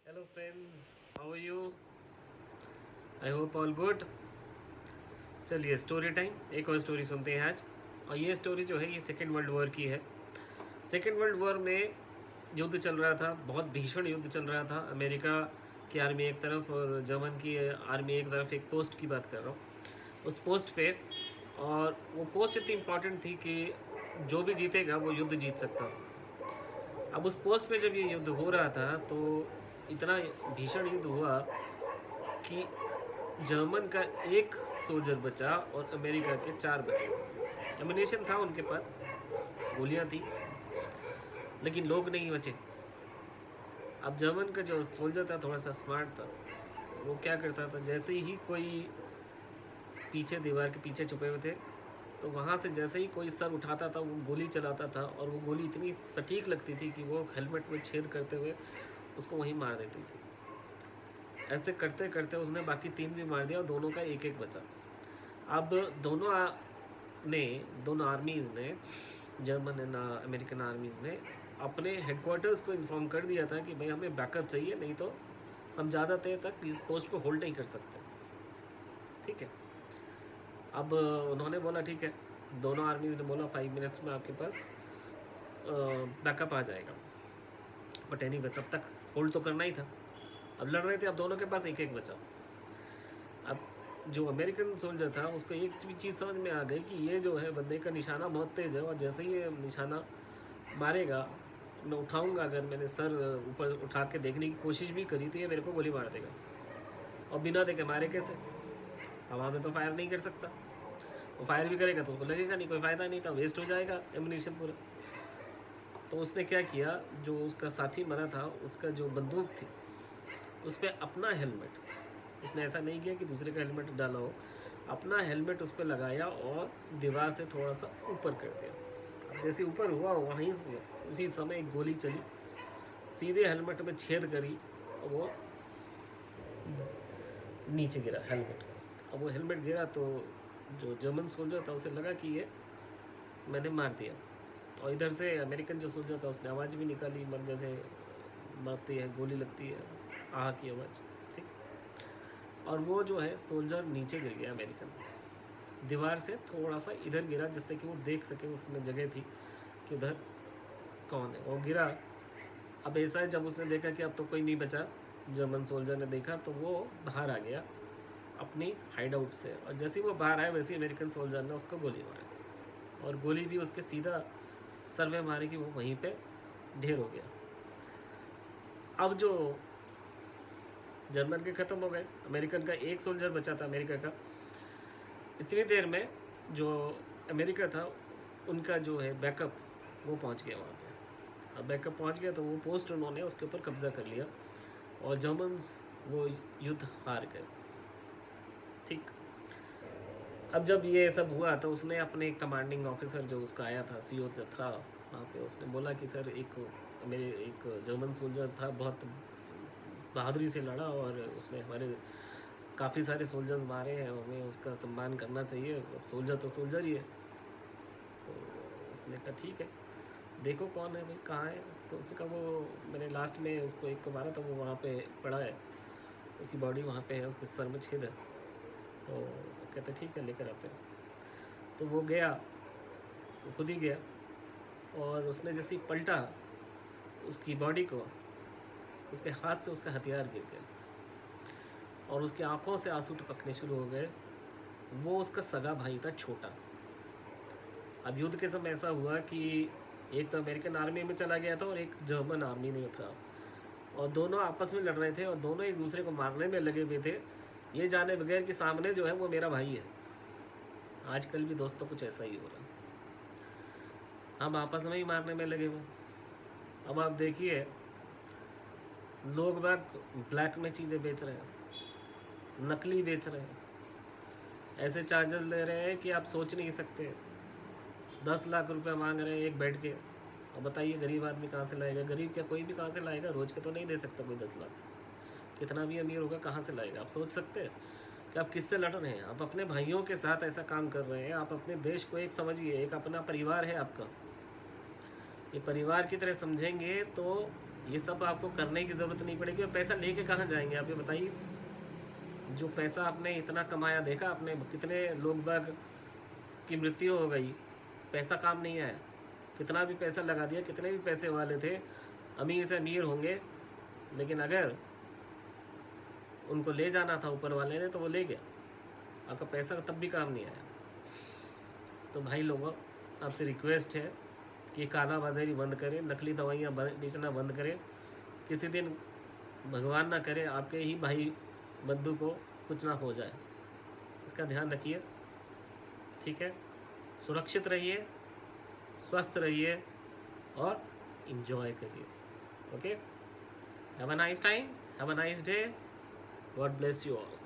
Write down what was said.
Hello friends, how are you? I hope all good. चलिए story time, एक और story सुनते हैं आज। और ये स्टोरी जो है ये सेकेंड वर्ल्ड वॉर की है। सेकेंड वर्ल्ड वॉर में युद्ध चल रहा था, बहुत भीषण युद्ध चल रहा था। अमेरिका की आर्मी एक तरफ और जर्मन की आर्मी एक तरफ। एक पोस्ट की बात कर रहा हूँ, उस पोस्ट पे। और वो पोस्ट इतनी इम्पॉर्टेंट थी कि जो भी जीतेगा वो युद्ध जीत सकता था। अब उस पोस्ट पे जब ये युद्ध हो रहा था तो इतना भीषण युद्ध हुआ कि जर्मन का एक सोल्जर बचा और अमेरिका के 4 बचे थे। एमिनेशन था उनके पास, गोलियां थी, लेकिन लोग नहीं बचे। अब जर्मन का जो सोल्जर था थोड़ा सा स्मार्ट था। वो क्या करता था, जैसे ही कोई पीछे दीवार के पीछे छुपे हुए थे तो वहाँ से जैसे ही कोई सर उठाता था वो गोली चलाता था। और वो गोली इतनी सटीक लगती थी कि वो हेलमेट में छेद करते हुए उसको वहीं मार देती थी। ऐसे करते करते उसने बाकी 3 भी मार दिया और दोनों का एक एक बचा। अब दोनों आर्मीज़ ने, जर्मन एंड अमेरिकन आर्मीज़ ने अपने हेडक्वार्टर्स को इन्फॉर्म कर दिया था कि भाई हमें बैकअप चाहिए, नहीं तो हम ज़्यादा देर तक इस पोस्ट को होल्ड नहीं कर सकते। ठीक है। अब उन्होंने बोला ठीक है, दोनों आर्मीज़ ने बोला 5 मिनट्स में आपके पास बैकअप आ जाएगा। बट एनीवे तब तक होल्ड तो करना ही था। अब लड़ रहे थे, अब दोनों के पास एक एक बचा। अब जो अमेरिकन सोल्जर था उसको एक भी चीज़ समझ में आ गई कि ये जो है बंदे का निशाना बहुत तेज़ है, और जैसे ही ये निशाना मारेगा, मैं उठाऊंगा, अगर मैंने सर ऊपर उठा के देखने की कोशिश भी करी तो ये मेरे को गोली मार देगा। और बिना देखे मारे कैसे? हवा में तो फायर नहीं कर सकता। वो फायर भी करेगा तो उसको लगेगा नहीं, कोई फ़ायदा नहीं था, वेस्ट हो जाएगा एमुनिशन पूरा। तो उसने क्या किया, जो उसका साथी मरा था उसका जो बंदूक थी उस पर अपना हेलमेट, उसने ऐसा नहीं किया कि दूसरे का हेलमेट डाला हो, अपना हेलमेट उस पर लगाया और दीवार से थोड़ा सा ऊपर कर दिया। अब जैसे ऊपर हुआ वहीं से उसी समय एक गोली चली, सीधे हेलमेट में छेद करी और वो नीचे गिरा हेलमेट। अब वो हेलमेट गिरा तो जो जर्मन सोल्जर था उसे लगा कि ये मैंने मार दिया। और इधर से अमेरिकन जो सोल्जर था उसने आवाज़ भी निकाली, मर जैसे मारती है, गोली लगती है, आह की आवाज़। ठीक। और वो जो है सोल्जर नीचे गिर गया अमेरिकन, दीवार से थोड़ा सा इधर गिरा जिससे कि वो देख सके, उसमें जगह थी कि उधर कौन है। वो गिरा। अब ऐसा है, जब उसने देखा कि अब तो कोई नहीं बचा, जर्मन सोल्जर ने देखा तो वो बाहर आ गया अपनी हाइड आउट से। और जैसे ही वो बाहर आया वैसे ही अमेरिकन सोल्जर ने उसको गोली मार दी, और गोली भी उसके सीधा सर में मारी कि वो वहीं पे ढेर हो गया। अब जो जर्मन के ख़त्म हो गए, अमेरिकन का एक सोल्जर बचा था अमेरिका का। इतनी देर में जो अमेरिका था उनका जो है बैकअप वो पहुंच गया वहाँ पे। अब बैकअप पहुंच गया तो वो पोस्ट उन्होंने उसके ऊपर कब्जा कर लिया और जर्मन्स वो युद्ध हार गए। ठीक। अब जब ये सब हुआ तो उसने अपने कमांडिंग ऑफिसर जो उसका आया था, सीओ जो था वहाँ पे, उसने बोला कि सर मेरे एक जर्मन सोल्जर था, बहुत बहादुरी से लड़ा और उसने हमारे काफ़ी सारे सोल्जर्स मारे हैं, हमें उसका सम्मान करना चाहिए। अब सोल्जर तो सोल्जर ही है। तो उसने कहा ठीक है, देखो कौन है भाई, कहाँ है। तो उसने कहा वो मैंने लास्ट में उसको एक को मारा था, वो वहाँ पे पड़ा है, उसकी बॉडी वहाँ पे है, उसके सर में छेद है। तो कहते ठीक है, लेकर आते हैं। तो वो गया, वो खुद ही गया, और उसने जैसे ही पलटा उसकी बॉडी को, उसके हाथ से उसका हथियार गिर गया और उसकी आंखों से आंसू टपकने शुरू हो गए। वो उसका सगा भाई था, छोटा। अब युद्ध के समय ऐसा हुआ कि एक तो अमेरिकन आर्मी में चला गया था और एक जर्मन आर्मी में था, और दोनों आपस में लड़ रहे थे और दोनों एक दूसरे को मारने में लगे हुए थे, ये जाने बगैर कि सामने जो है वो मेरा भाई है। आजकल भी दोस्तों कुछ ऐसा ही हो रहा है, हम आपस में ही मारने में लगे हुए। अब आप देखिए, लोग बाग ब्लैक में चीज़ें बेच रहे हैं, नकली बेच रहे हैं, ऐसे चार्जेस ले रहे हैं कि आप सोच नहीं सकते। 10 लाख रुपए मांग रहे हैं एक बेड के। अब बताइए गरीब आदमी कहाँ से लाएगा? गरीब क्या, कोई भी कहाँ से लाएगा? रोज के तो नहीं दे सकता कोई 10 लाख। कितना भी अमीर होगा कहाँ से लाएगा? आप सोच सकते हैं कि आप किससे लड़ रहे हैं? आप अपने भाइयों के साथ ऐसा काम कर रहे हैं। आप अपने देश को एक समझिए, एक अपना परिवार है आपका, ये परिवार की तरह समझेंगे तो ये सब आपको करने की ज़रूरत नहीं पड़ेगी। और पैसा लेके कहाँ जाएंगे आप ये बताइए। जो पैसा आपने इतना कमाया, देखा आपने कितने लोग बाग की मृत्यु हो गई, पैसा काम नहीं आया। कितना भी पैसा लगा दिया, कितने भी पैसे वाले थे, अमीर से अमीर होंगे, लेकिन अगर उनको ले जाना था ऊपर वाले ने तो वो ले गया, आपका पैसा तब भी काम नहीं आया। तो भाई लोगों, आपसे रिक्वेस्ट है कि काला बाजारी बंद करें, नकली दवाइयाँ बेचना बंद करें। किसी दिन भगवान ना करे आपके ही भाई बंधु को कुछ ना हो जाए, इसका ध्यान रखिए। ठीक है, सुरक्षित रहिए, स्वस्थ रहिए और इन्जॉय करिए। Okay, have a nice time, have a nice day, God bless you all.